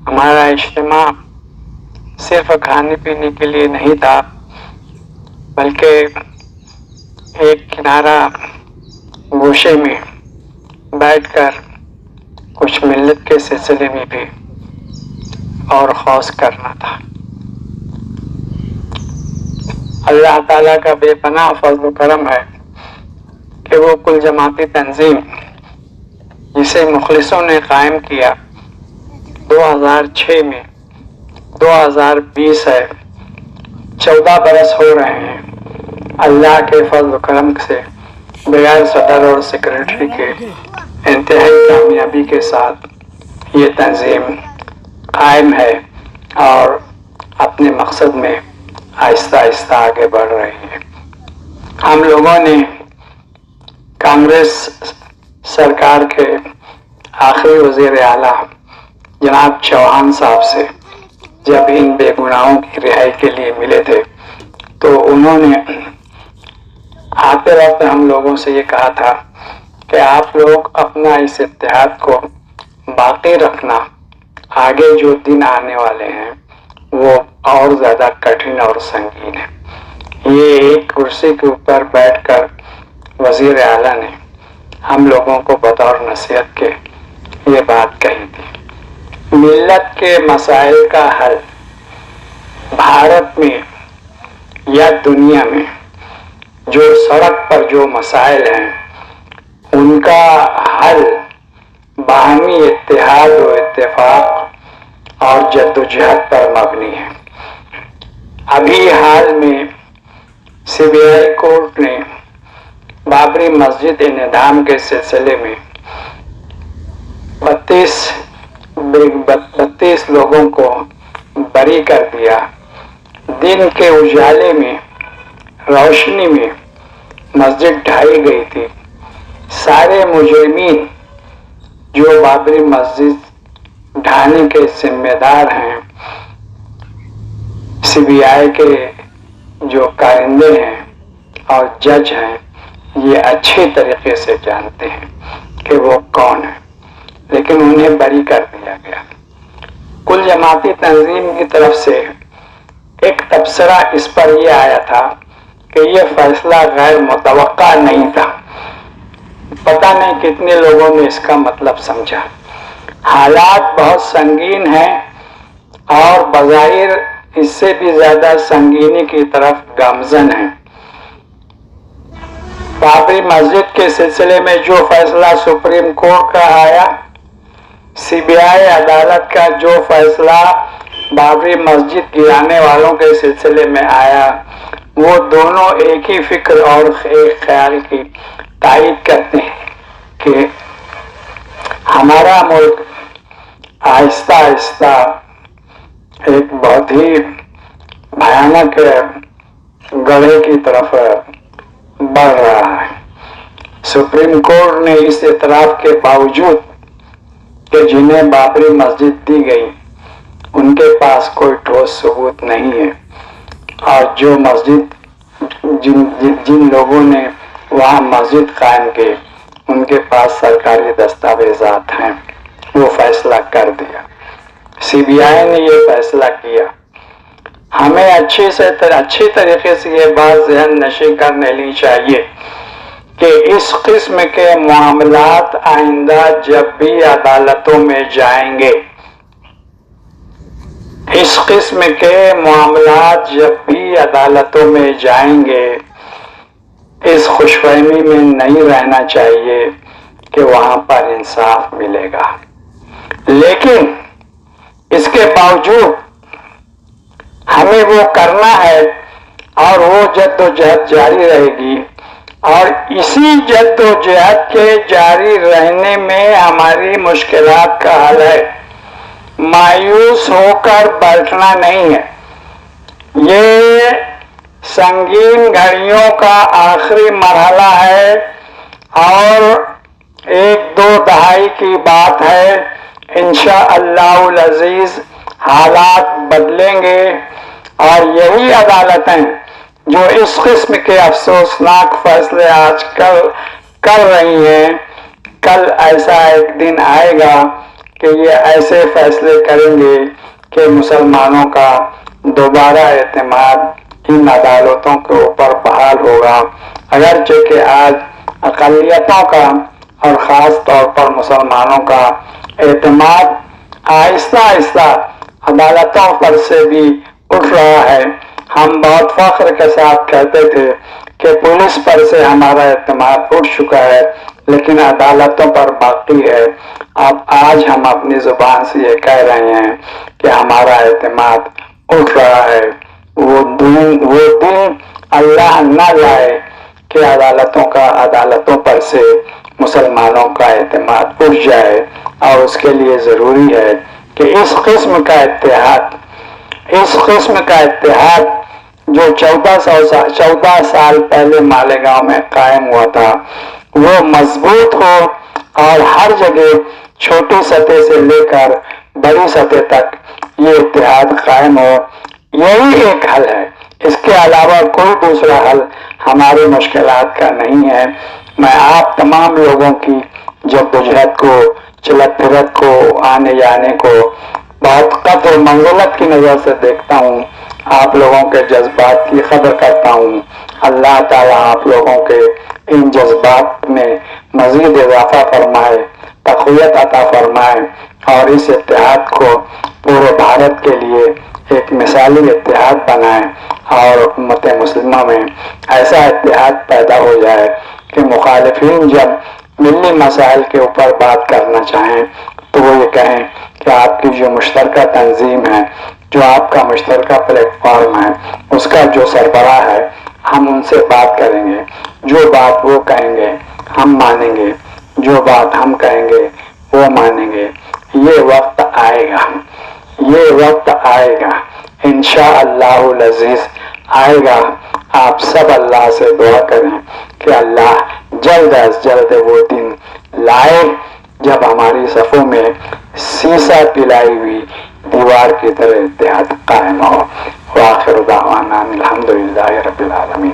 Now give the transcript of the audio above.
ہمارا اجتماع صرف کھانے پینے کے لیے نہیں تھا، بلکہ ایک کنارہ گوشے میں بیٹھ کر کچھ ملت کے سلسلے میں بھی اور خوص کرنا تھا۔ اللہ تعالیٰ کا بے پناہ فضل و کرم ہے کہ وہ کل جماعتی تنظیم جسے مخلصوں نے قائم کیا 2006 میں، 2020 ہے، 14 برس ہو رہے ہیں، اللہ کے فضل و کرم سے بغیر صدر اور سیکرٹری کے انتہائی کامیابی کے ساتھ یہ تنظیم قائم ہے اور اپنے مقصد میں آہستہ آہستہ آگے بڑھ رہی ہے۔ ہم لوگوں نے کانگریس سرکار کے آخری وزیر اعلیٰ جناب چوہان صاحب سے جب ان بے گناہوں کی رہائی کے لیے ملے تھے تو انہوں نے آتے وقت ہم لوگوں سے یہ کہا تھا کہ آپ لوگ اپنا اس اتحاد کو باقی رکھنا، آگے جو دن آنے والے ہیں وہ اور زیادہ کٹھن اور سنگین ہے۔ یہ ایک کرسی کے اوپر بیٹھ کر وزیر اعلیٰ نے ہم لوگوں کو بطور نصیحت کے یہ بات کہی تھی۔ ملت کے مسائل کا حل بھارت میں یا دنیا میں جو سڑک پر جو مسائل ہیں ان کا حل باہمی اتحاد و اتفاق اور جدوجہد پر مبنی ہے۔ ابھی حال میں سی بی آئی کورٹ نے بابری مسجد انہدام کے سلسلے میں 32 لوگوں کو بری کر دیا۔ دن کے اجالے میں، روشنی میں مسجد ڈھائی گئی تھی۔ سارے مجرمین جو بابری مسجد ڈھانے کے ذمہ دار ہیں، سی بی آئی کے جو کارندے ہیں اور جج ہیں، یہ اچھے طریقے سے جانتے ہیں کہ وہ کون ہے، لیکن انہیں بری کر دیا گیا۔ کل جماعتی تنظیم کی طرف سے ایک تبصرہ اس پر یہ آیا تھا کہ یہ فیصلہ غیر متوقع نہیں تھا۔ پتہ نہیں کتنے لوگوں نے اس کا مطلب سمجھا۔ حالات بہت سنگین ہیں اور بظاہر اس سے بھی زیادہ سنگینی کی طرف گامزن ہیں۔ بابری مسجد کے سلسلے میں جو فیصلہ سپریم کورٹ کا آیا، سی بی آئی عدالت کا جو فیصلہ بابری مسجد گرانے والوں کے سلسلے میں آیا، وہ دونوں ایک ہی فکر اور ایک خیال کی تائید کرتے ہیں کہ ہمارا ملک آہستہ آہستہ ایک بہت ہی بھیانک گڑھے کی طرف بڑھ رہا ہے۔ سپریم کورٹ نے اس اعتراف کے باوجود کہ جنہیں بابری مسجد دی گئی ان کے پاس کوئی ٹھوس ثبوت نہیں ہے، اور جو مسجد جن لوگوں نے وہاں مسجد قائم کی ان کے پاس سرکاری دستاویزات ہیں، وہ فیصلہ کر دیا۔ سی بی آئی نے یہ فیصلہ کیا۔ ہمیں اچھی طریقے سے یہ بات ذہن نشین کر لینی چاہیے کہ اس قسم کے معاملات آئندہ جب بھی عدالتوں میں جائیں گے، اس قسم کے معاملات جب بھی عدالتوں میں جائیں گے، اس خوش فہمی میں نہیں رہنا چاہیے کہ وہاں پر انصاف ملے گا، لیکن اس کے باوجود ہمیں وہ کرنا ہے اور وہ جد و جہد جاری رہے گی، اور اسی جد و جہد کے جاری رہنے میں ہماری مشکلات کا حل ہے۔ مایوس ہو کر بیٹھنا نہیں ہے۔ یہ سنگین گھڑیوں کا آخری مرحلہ ہے اور 1-2 دہائی کی بات ہے۔ انشاءاللہ العزیز حالات بدلیں گے، اور یہی عدالتیں جو اس قسم کے افسوسناک فیصلے آج کل کر رہی ہیں، کل ایسا ایک دن آئے گا کہ یہ ایسے فیصلے کریں گے کہ مسلمانوں کا دوبارہ اعتماد ان عدالتوں کے اوپر بحال ہوگا، اگرچہ کہ آج اقلیتوں کا اور خاص طور پر مسلمانوں کا اعتماد آہستہ آہستہ عدالتوں پر سے بھی اٹھ رہا ہے۔ ہم بہت فخر کے ساتھ کہتے تھے کہ پولیس پر سے ہمارا اعتماد اٹھ چکا ہے لیکن عدالتوں پر باقی ہے۔ اب آج ہم اپنی زبان سے یہ کہہ رہے ہیں کہ ہمارا اعتماد اٹھ رہا ہے۔ وہ دن اللہ نہ لائے کہ عدالتوں پر سے مسلمانوں کا اعتماد اٹھ جائے، اور اس کے لیے ضروری ہے کہ اس قسم کا اتحاد جو 14 سال پہلے مالیگاؤں میں قائم ہوا تھا وہ مضبوط ہو اور ہر جگہ چھوٹی سطح سے لے کر بڑی سطح تک یہ اتحاد قائم ہو، یہی ایک حل ہے۔ اس کے علاوہ کوئی دوسرا حل ہماری مشکلات کا نہیں ہے۔ میں آپ تمام لوگوں کی جدوجہد کو، چلت پھرت کو، آنے جانے کو بہت قدر منزلت کی نظر سے دیکھتا ہوں، آپ لوگوں کے جذبات کی قدر کرتا ہوں۔ اللہ تعالیٰ آپ لوگوں کے ان جذبات میں مزید اضافہ فرمائے، تقویت عطا فرمائے، اور اس اتحاد کو پورے بھارت کے لیے ایک مثالی اتحاد بنائے، اور امت مسلمہ میں ایسا اتحاد پیدا ہو جائے کہ مخالفین جب ملی مسائل کے اوپر بات کرنا چاہیں تو وہ یہ کہیں کہ آپ کی جو مشترکہ تنظیم ہے، جو آپ کا مشترکہ پلیٹ فارم ہے، اس کا جو سربراہ ہے، ہم ان سے بات کریں گے، جو بات وہ کہیں گے ہم مانیں گے، جو بات ہم کہیں گے وہ مانیں گے۔ یہ وقت آئے گا انشاءاللہ العزیز آئے گا۔ آپ سب اللہ سے دعا کریں کہ اللہ جلد از جلد وہ دن لائے جب ہماری صفوں میں سیسا پلائی ہوئی دیوار کی طرح اتحاد قائم ہو۔ وآخر دعوانا الحمدللہ رب العالمین۔